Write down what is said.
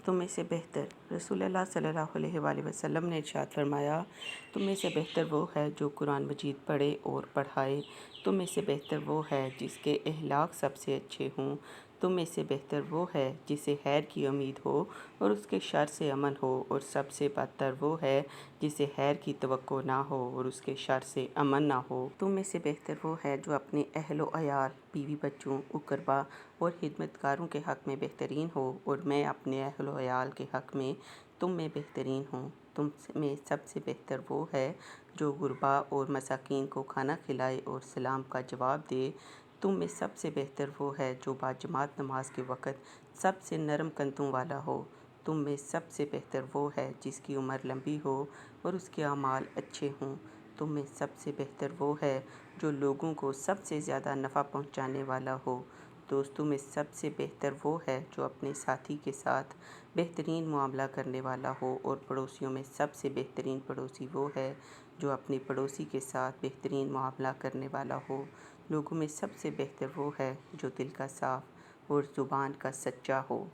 تم میں سے بہتر رسول اللہ صلی اللہ علیہ وآلہ وسلم نے ارشاد فرمایا، تم میں سے بہتر وہ ہے جو قرآن مجید پڑھے اور پڑھائے۔ تم میں سے بہتر وہ ہے جس کے اخلاق سب سے اچھے ہوں۔ تم میں سے بہتر وہ ہے جسے خیر کی امید ہو اور اس کے شر سے امن ہو، اور سب سے بدتر وہ ہے جسے خیر کی توقع نہ ہو اور اس کے شر سے امن نہ ہو۔ تم میں سے بہتر وہ ہے جو اپنے اہل و عیال، بیوی بچوں، اقربا اور خدمتگاروں کے حق میں بہترین ہو، اور میں اپنے اہل و عیال کے حق میں تم میں بہترین ہوں۔ تم میں سب سے بہتر وہ ہے جو غرباء اور مساکین کو کھانا کھلائے اور سلام کا جواب دے۔ تم میں سب سے بہتر وہ ہے جو باجماعت نماز کے وقت سب سے نرم کندھوں والا ہو۔ تم میں سب سے بہتر وہ ہے جس کی عمر لمبی ہو اور اس کے اعمال اچھے ہوں۔ تم میں سب سے بہتر وہ ہے جو لوگوں کو سب سے زیادہ نفع پہنچانے والا ہو۔ دوستوں میں سب سے بہتر وہ ہے جو اپنے ساتھی کے ساتھ بہترین معاملہ کرنے والا ہو، اور پڑوسیوں میں سب سے بہترین پڑوسی وہ ہے جو اپنے پڑوسی کے ساتھ بہترین معاملہ کرنے والا ہو۔ لوگوں میں سب سے بہتر وہ ہے جو دل کا صاف اور زبان کا سچا ہو۔